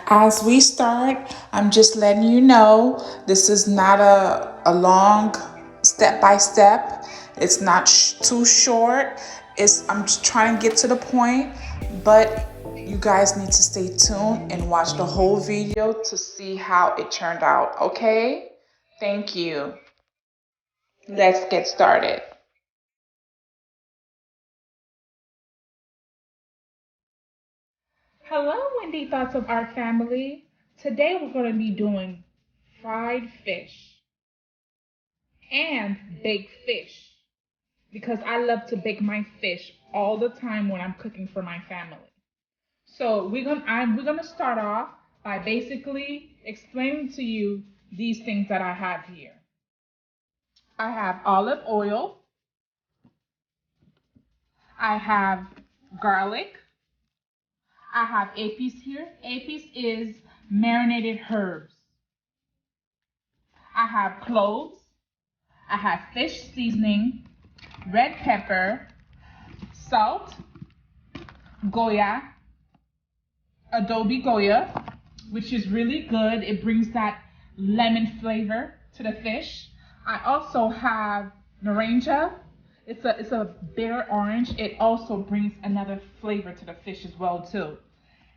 As we start, I'm just letting you know this is not a long step by step. It's not too short. I'm just trying to get to the point, but you guys need to stay tuned and watch the whole video to see how it turned out, okay? Thank you. Let's get started. Hello, Wendy Thoughts of Art family. Today we're going to be doing fried fish and baked fish because I love to bake my fish all the time when I'm cooking for my family. So we're gonna start off by basically explaining to you these things that I have here. I have olive oil, I have garlic, I have apis here. Apis is marinated herbs. I have cloves, I have fish seasoning, red pepper, salt, Goya, adobe Goya, which is really good. It brings that lemon flavor to the fish. I also have naranja. It's a bitter orange. It also brings another flavor to the fish as well too.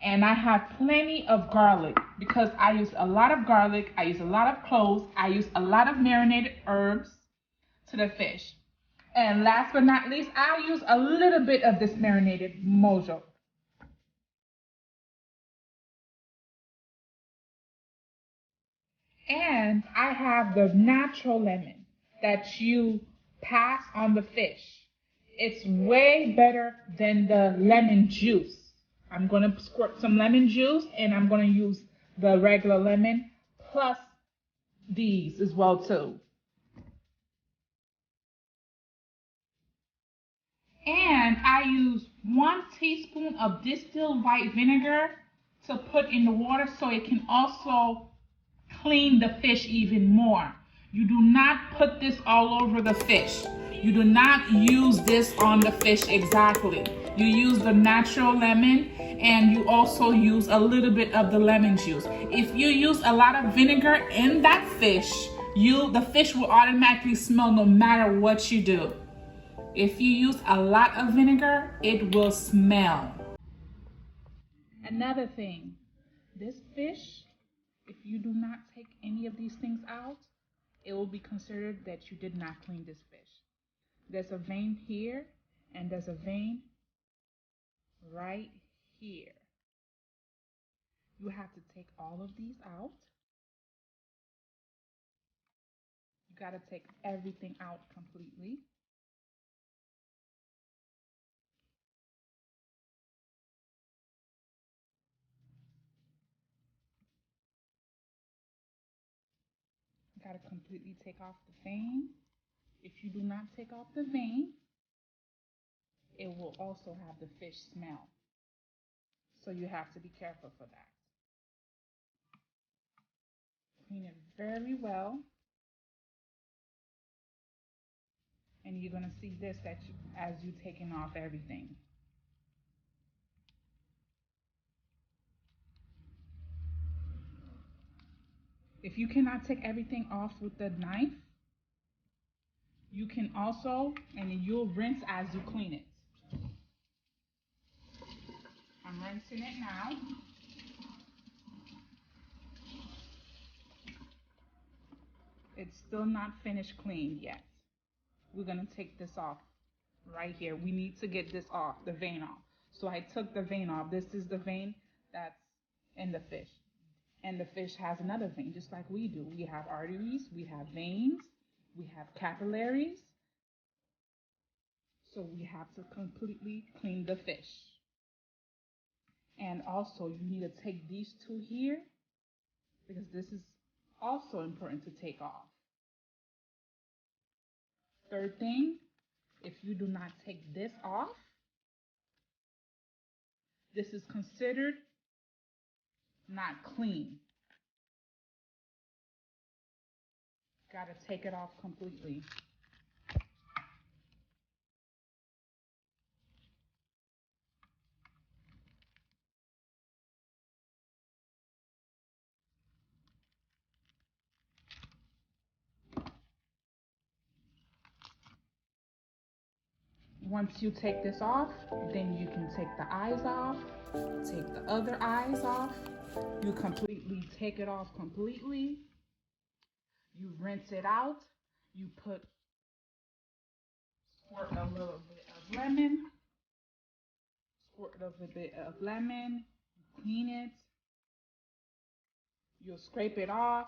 And I have plenty of garlic because I use a lot of garlic. I use a lot of cloves. I use a lot of marinated herbs to the fish. And last but not least, I'll use a little bit of this marinated mojo. And I have the natural lemon that you pass on the fish. It's way better than the lemon juice. I'm going to squirt some lemon juice and I'm going to use the regular lemon plus these as well too. And I use 1 teaspoon of distilled white vinegar to put in the water so it can also clean the fish even more. You do not put this all over the fish. You do not use this on the fish exactly. You use the natural lemon and you also use a little bit of the lemon juice. If you use a lot of vinegar in that fish, the fish will automatically smell no matter what you do. If you use a lot of vinegar, it will smell. Another thing, this fish, if you do not take any of these things out, it will be considered that you did not clean this fish. There's a vein here and there's a vein right here. You have to take all of these out. You got to take everything out completely. You got to completely take off the vein. If you do not take off the vein, it will also have the fish smell. So you have to be careful for that. Clean it very well. And you're going to see this as you taking off everything. If you cannot take everything off with the knife, you can also, and you'll rinse as you clean it. I'm rinsing it now. It's still not finished clean yet. We're going to take this off right here. We need to get this off, the vein off. So I took the vein off. This is the vein that's in the fish. And the fish has another vein, just like we do. We have arteries, we have veins, we have capillaries. So we have to completely clean the fish. And also you need to take these two here because this is also important to take off. Third thing, if you do not take this off, this is considered not clean. Gotta take it off completely. Once you take this off, then you can take the eyes off, take the other eyes off. You completely take it off completely. You rinse it out. You squirt a little bit of lemon, clean it. You'll scrape it off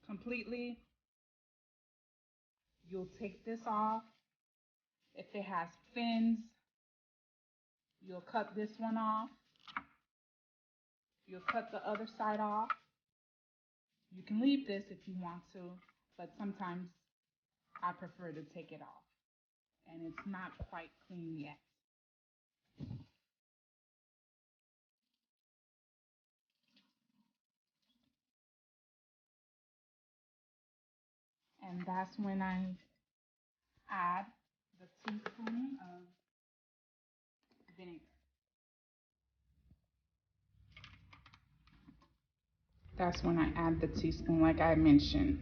completely. You'll take this off. If it has fins, you'll cut this one off. You'll cut the other side off. You can leave this if you want to, but sometimes I prefer to take it off. And it's not quite clean yet. And that's when I add the teaspoon of vinegar. That's when I add the teaspoon, like I mentioned.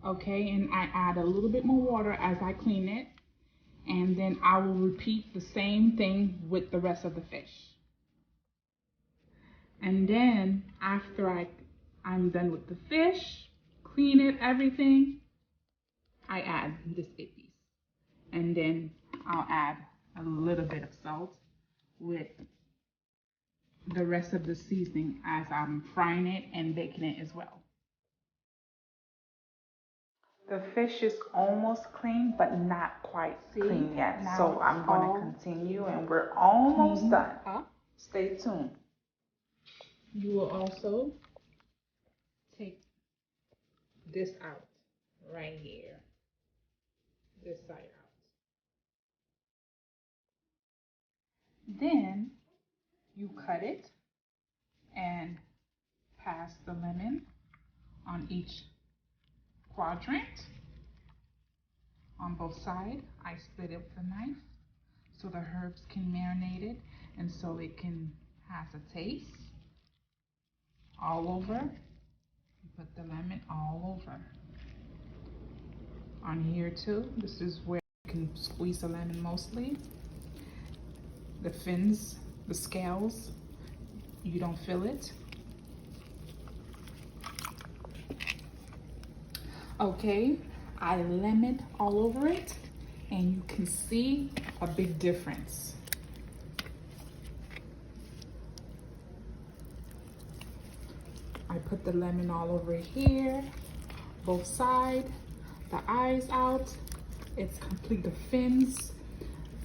Okay, and I add a little bit more water as I clean it, and then I will repeat the same thing with the rest of the fish. And then after I'm done with the fish, clean it, everything, I add this piece. And then I'll add a little bit of salt with the rest of the seasoning as I'm frying it and baking it as well. The fish is almost clean, but not quite clean yet. So I'm going to continue, and we're almost done. Stay tuned. You will also take this out right here, this side out. Then you cut it and pass the lemon on each quadrant. On both sides, I split it with a knife so the herbs can marinate it and so it can have a taste. All over, you put the lemon all over. On here too, this is where you can squeeze the lemon mostly. The fins, the scales, you don't feel it. Okay, I lemon all over it, and you can see a big difference. I put the lemon all over here, both sides, the eyes out. It's complete, the fins,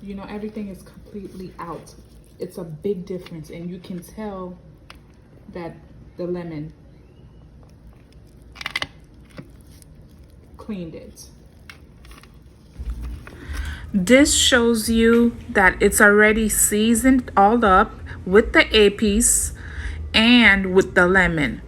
you know, everything is completely out. It's a big difference, and you can tell that the lemon cleaned it. This shows you that it's already seasoned all up with the épices and with the lemon.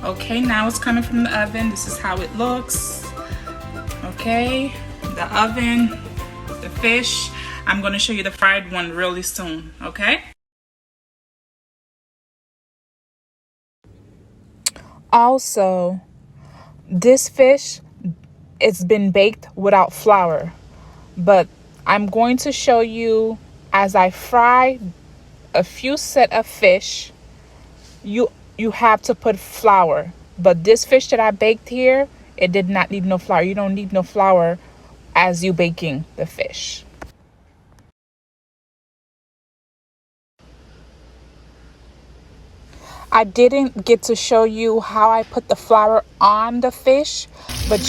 Okay, now it's coming from the oven. This is how it looks. Okay, the oven, the fish. I'm gonna show you the fried one really soon, okay? Also, this fish, it's been baked without flour, but I'm going to show you as I fry a few set of fish, you have to put flour. But this fish that I baked here, it did not need no flour. You don't need no flour as you baking the fish. I didn't get to show you how I put the flour on the fish, but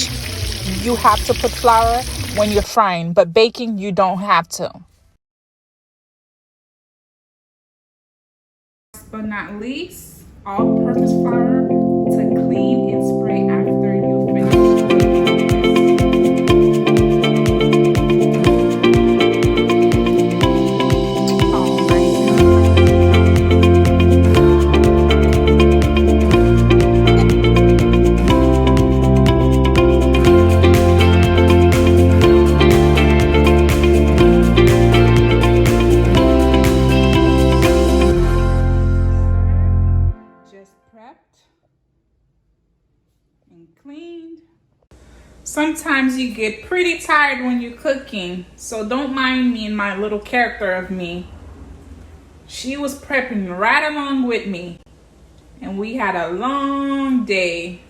you have to put flour when you're frying, but baking, you don't have to. Last but not least, all-purpose flour to clean and spray after you finish cooking. And cleaned. Sometimes you get pretty tired when you're cooking, so don't mind me and my little character of me. She was prepping right along with me, and we had a long day.